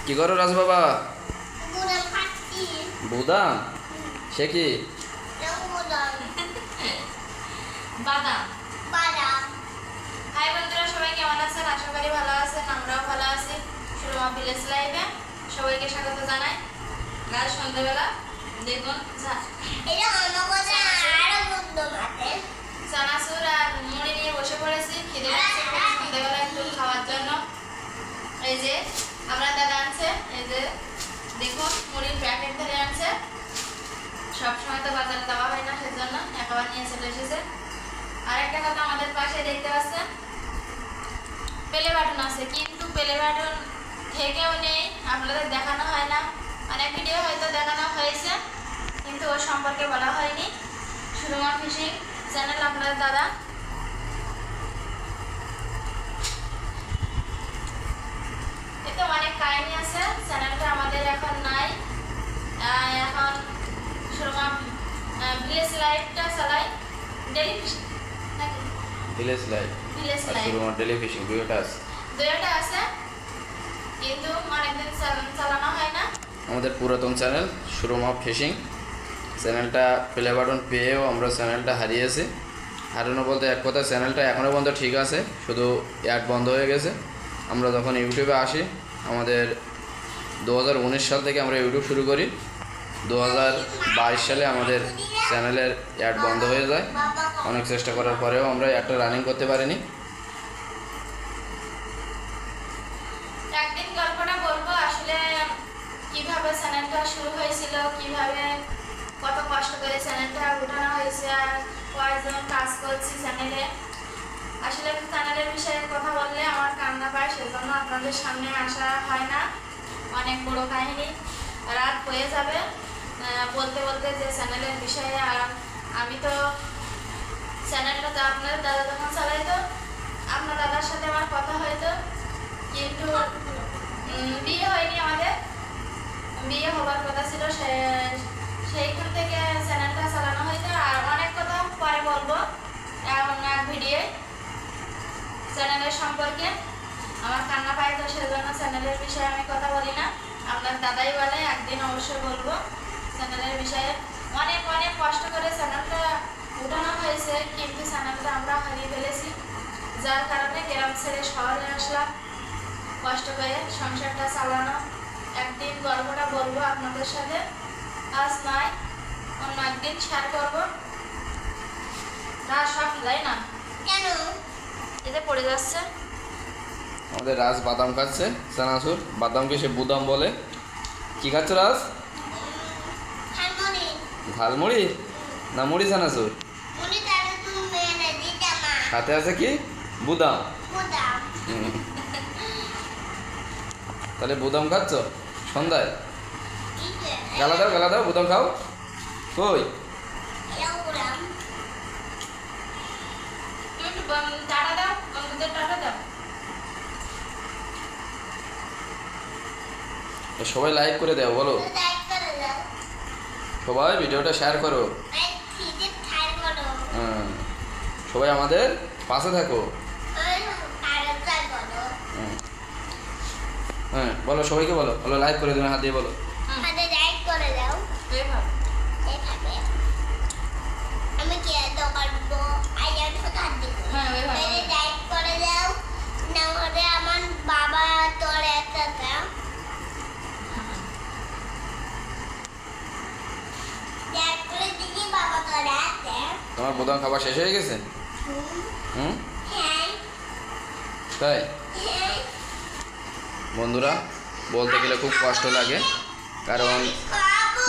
কি করো রাজ বাবা? বুদাম সে কি? বাদাম বাদাম। হাই বন্ধুরা, সবাই কেমন আছেন? আশা করি ভালো আছেন, আমরাও ভালো আছি। সুরমা ভিলেজ লাইভে সবাইকে স্বাগত জানাই। আজ সন্ধ্যাবেলা দেখুন চানাচুর আর মুড়ি নিয়ে বসে পড়েছি। খিদে লাগছে সন্ধ্যাবেলা একটু খাওয়ার জন্য। এই যে আমরা দাদা আনছে, এই যে দেখুন মুড়ির প্যাকেট ধরে আনছে। সবসময় তো বাজারে দেওয়া হয় না, সেজন্য একবার নিয়ে চলে এসেছে। আর একটা কথা, আমাদের পাশে দেখতে পাচ্ছেন পেলে বাটন আছে, কিন্তু পেলে বাটন থেকেও নেই, আপনাদের দেখানো হয় না। অনেক ভিডিও হয়তো দেখানো হয়েছে, কিন্তু ওর সম্পর্কে বলা হয়নি। সুরমা ফিশিং চ্যানেল আপনাদের দাদা। এতে অনেক কাহিনী আছে, চ্যানেলটা আমাদের এখন নাই। এখন সুরমা ভিলেজ লাইভটা চালাই, ডেলি ফিশিং নাকি ভিলেজ লাইভ আর সুরমা ডেলি ফিশিং দুইটা আছে, কিন্তু অনেকদিন চালানো হয় না। আমাদের পুরাতন চ্যানেল সুরমা ফিশিং চ্যানেলটা প্লে বাটন পেয়েও আমরা চ্যানেলটা হারিয়েছি। হারানো বলতে এক কথা, চ্যানেলটা এখনও পর্যন্ত ঠিক আছে, শুধু অ্যাড বন্ধ হয়ে গেছে। আমরা যখন ইউটিউবে আসি, আমাদের 2019 সাল থেকে আমরা ইউটিউব শুরু করি। 2022 সালে আমাদের চ্যানেলের অ্যাড বন্ধ হয়ে যায়। অনেক চেষ্টা করার পরেও আমরা একটা রানিং করতে পারিনি। একদিন গল্পটা বলবো, আসলে কিভাবে চ্যানেলটা শুরু হয়েছিল, কিভাবে কত কষ্ট করে চ্যানেলটা উঠানো হয়েছে, আর কয়েকজন কাজ করছি চ্যানেলে। আসলে চ্যানেলের বিষয়ে কথা বললে আমার কান্না পায়, সেজন্য আপনাদের সামনে আসা হয় না। অনেক বড় কাহিনী, রাত হয়ে যাবে বলতে বলতে যে চ্যানেলের বিষয়ে। আর আমি তো চ্যানেলটা আপনার দাদা যখন চালাইতো, আপনার দাদার সাথে আমার কথা হয়তো, কিন্তু বিয়ে হয়নি আমাদের। বিয়ে হবার কথা ছিল, সেইখান থেকে চ্যানেলটা চালানো হয়তো। আর অনেক কথা পরে বলবো এক ভিডিও চ্যানেলের সম্পর্কে। আমার কান্না পায়, তো সেজন্য চ্যানেলের বিষয়ে আমি কথা বলি না। আপনার দাদাই বলে, একদিন অবশ্যই বলবো চ্যানেলের বিষয়ে। অনেক অনেক কষ্ট করে চ্যানেলটা উঠানো হয়েছে, কিন্তু চ্যানেলটা আমরা হারিয়ে ফেলেছি, যার কারণে গ্রাম ছেড়ে শহরে আসলাম কষ্ট করে সংসারটা চালানো। একদিন গল্পটা বলবো আপনাদের সাথে, আজ নয় অন্য একদিন শেয়ার করবো। না সব যাই না কেন এতে পড়ে যাচ্ছে। আমাদের রাজ বাদাম খাচ্ছে, চানাচুর। বাদামকে সে বুদাম বলে। কি খাচ্ছ রাজ? ঝালমুড়ি না মুড়ি চানাচুর? সাথে আছে কি? বুদাম। তাহলে বুদাম খাচ্ছ সন্ধ্যায়? গালা দাও বুদাম খাও। কই সবাই লাইক করে দাও, বলো সবাই ভিডিওটা শেয়ার করো। সবাই আমাদের পাশে থাকো। হ্যাঁ বলো, সবাইকে বলো, বলো লাইক করে দেবে, হাত দিয়ে বলো। তোমার বোদাম খাবার শেষ হয়ে গেছে? তাই বন্ধুরা, বলতে গেলে খুব কষ্ট লাগে, কারণ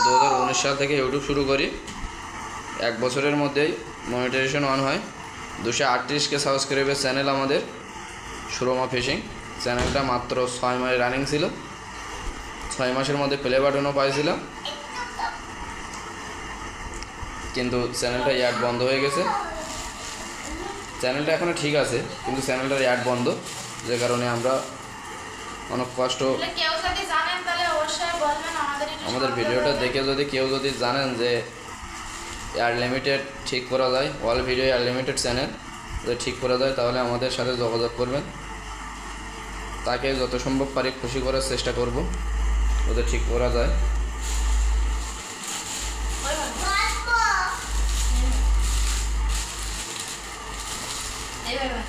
2019 সাল থেকে ইউটিউব শুরু করি। 1 বছরের মধ্যেই মনিটাইজেশন অন হয়। 238K সাবস্ক্রাইবের চ্যানেল আমাদের সুরমা ফিশিং চ্যানেলটা। মাত্র 6 মাস রানিং ছিল। 6 মাসের মধ্যে প্লে বাটনও পাইছিলাম, কিন্তু চ্যানেলটা অ্যাড বন্ধ হয়ে গেছে। চ্যানেলটা এখনও ঠিক আছে, কিন্তু চ্যানেলটার অ্যাড বন্ধ, যে কারণে আমরা অনেক কষ্ট। আমাদের ভিডিওটা দেখে কেউ যদি জানেন যে অ্যাড লিমিটেড ঠিক করা যায়, all video ad limited channel যদি ঠিক করা যায়, তাহলে আমাদের সাথে যোগাযোগ করবেন। তাকে যত সম্ভব পারি খুশি করার চেষ্টা করব, যাতে ঠিক করা যায়। এইভাবে